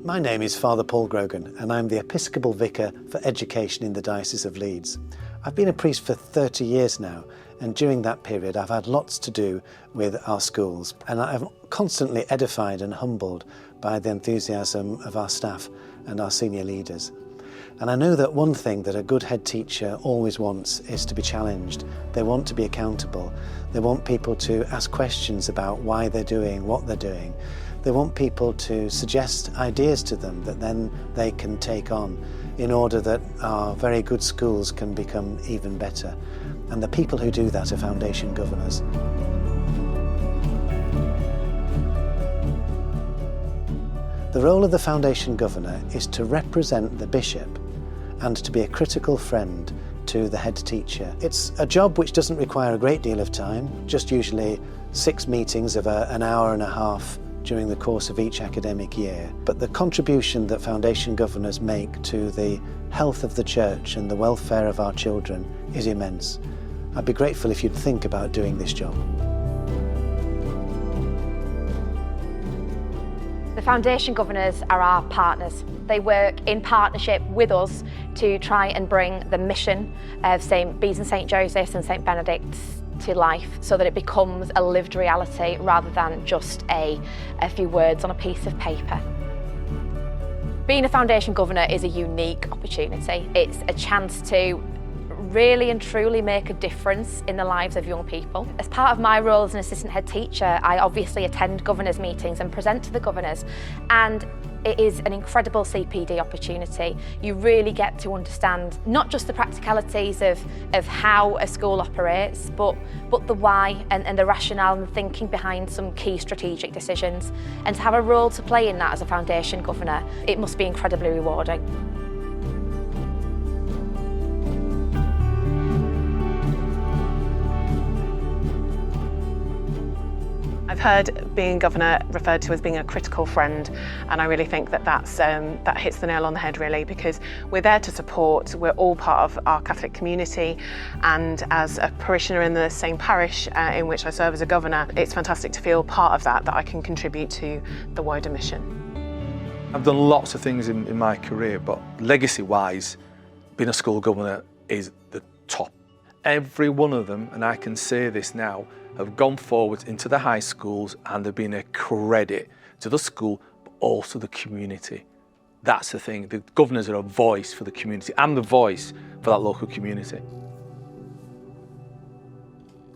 My name is Father Paul Grogan and I'm the Episcopal Vicar for Education in the Diocese of Leeds. I've been a priest for 30 years now, and during that period I've had lots to do with our schools, and I'm constantly edified and humbled by the enthusiasm of our staff and our senior leaders. And I know that one thing that a good head teacher always wants is to be challenged. They want to be accountable. They want people to ask questions about why they're doing what they're doing. They want people to suggest ideas to them that then they can take on in order that our very good schools can become even better. And the people who do that are foundation governors. The role of the foundation governor is to represent the bishop and to be a critical friend to the head teacher. It's a job which doesn't require a great deal of time, just usually 6 meetings of an hour and a half during the course of each academic year. But the contribution that foundation governors make to the health of the church and the welfare of our children is immense. I'd be grateful if you'd think about doing this job. The foundation governors are our partners. They work in partnership with us to try and bring the mission of St. Bees and St. Joseph's and St. Benedict's to life so that it becomes a lived reality rather than just a few words on a piece of paper. Being a foundation governor is a unique opportunity. It's a chance to really and truly make a difference in the lives of young people. As part of my role as an assistant head teacher, I obviously attend governors' meetings and present to the governors, and it is an incredible CPD opportunity. You really get to understand not just the practicalities of how a school operates, but the why and the rationale and the thinking behind some key strategic decisions. And to have a role to play in that as a foundation governor, it must be incredibly rewarding. I've heard being governor referred to as being a critical friend, and I really think that that hits the nail on the head really, because we're there to support. We're all part of our Catholic community, and as a parishioner in the same parish in which I serve as a governor, it's fantastic to feel part of that I can contribute to the wider mission. I've done lots of things in my career, but legacy-wise, being a school governor is the top. Every one of them, and I can say this now, have gone forward into the high schools and they've been a credit to the school, but also the community. That's the thing. The governors are a voice for the community and the voice for that local community.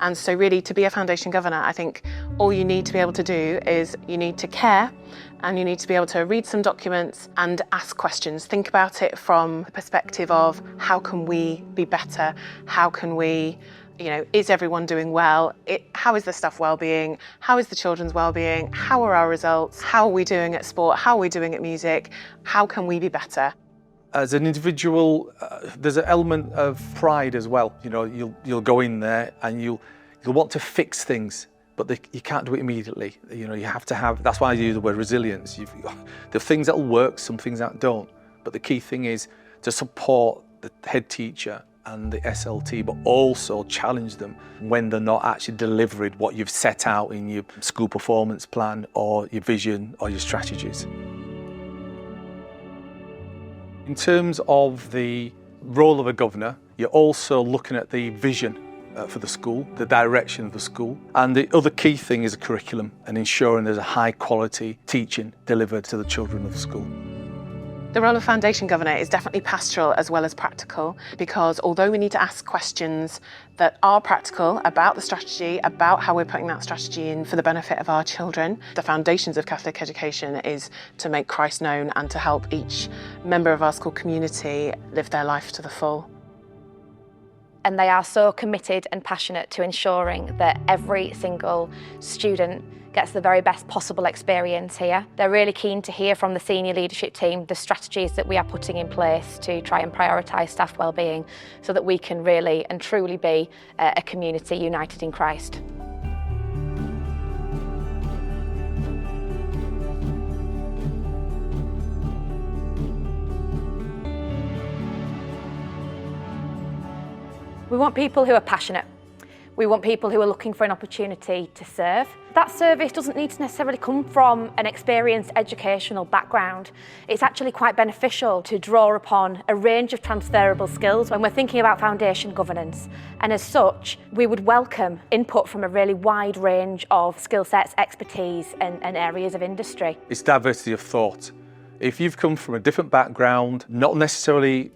And so really, to be a foundation governor, I think all you need to be able to do is you need to care, and you need to be able to read some documents and ask questions. Think about it from the perspective of how can we be better? How can we, is everyone doing well? How is the staff well-being? How is the children's well-being? How are our results? How are we doing at sport? How are we doing at music? How can we be better? As an individual, there's an element of pride as well. You'll go in there and you'll want to fix things, but you can't do it immediately. You have to have. That's why I use the word resilience. There are things that'll work, some things that don't. But the key thing is to support the head teacher and the SLT, but also challenge them when they're not actually delivering what you've set out in your school performance plan or your vision or your strategies. In terms of the role of a governor, you're also looking at the vision for the school, the direction of the school. And the other key thing is a curriculum and ensuring there's a high quality teaching delivered to the children of the school. The role of foundation governor is definitely pastoral as well as practical, because although we need to ask questions that are practical about the strategy, about how we're putting that strategy in for the benefit of our children, the foundations of Catholic education is to make Christ known and to help each member of our school community live their life to the full. And they are so committed and passionate to ensuring that every single student gets the very best possible experience here. They're really keen to hear from the senior leadership team the strategies that we are putting in place to try and prioritise staff wellbeing so that we can really and truly be a community united in Christ. We want people who are passionate. We want people who are looking for an opportunity to serve. That service doesn't need to necessarily come from an experienced educational background. It's actually quite beneficial to draw upon a range of transferable skills when we're thinking about foundation governance. And as such, we would welcome input from a really wide range of skill sets, expertise and areas of industry. It's diversity of thought. If you've come from a different background, not necessarily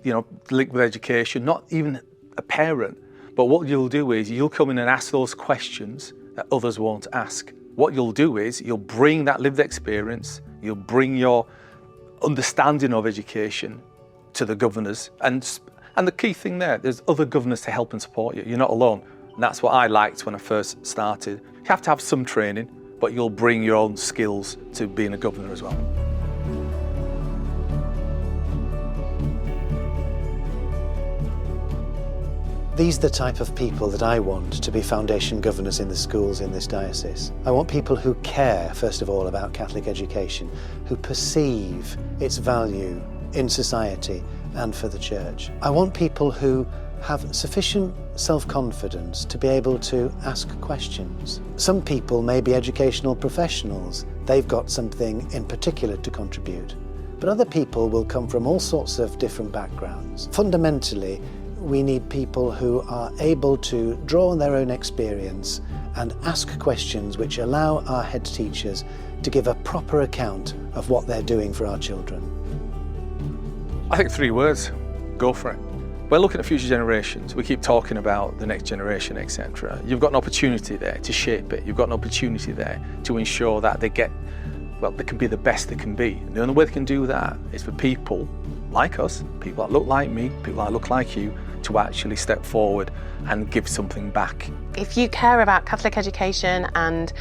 linked with education, not even a parent, but what you'll do is you'll come in and ask those questions that others won't ask. What you'll do is you'll bring that lived experience, you'll bring your understanding of education to the governors. And the key thing there's other governors to help and support you. You're not alone. And that's what I liked when I first started. You have to have some training, but you'll bring your own skills to being a governor as well. These are the type of people that I want to be foundation governors in the schools in this diocese. I want people who care, first of all, about Catholic education, who perceive its value in society and for the Church. I want people who have sufficient self-confidence to be able to ask questions. Some people may be educational professionals. They've got something in particular to contribute. But other people will come from all sorts of different backgrounds. Fundamentally, we need people who are able to draw on their own experience and ask questions which allow our head teachers to give a proper account of what they're doing for our children. I think 3 words: go for it. We're looking at future generations. We keep talking about the next generation, etc. You've got an opportunity there to shape it. You've got an opportunity there to ensure that they can be the best they can be. And the only way they can do that is for people like us, people that look like me, people that look like you, to actually step forward and give something back. If you care about Catholic education and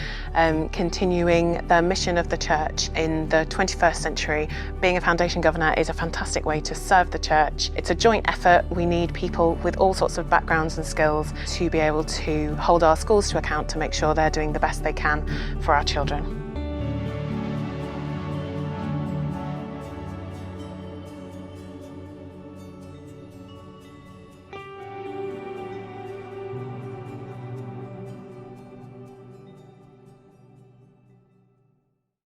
continuing the mission of the Church in the 21st century, being a foundation governor is a fantastic way to serve the Church. It's a joint effort. We need people with all sorts of backgrounds and skills to be able to hold our schools to account to make sure they're doing the best they can for our children.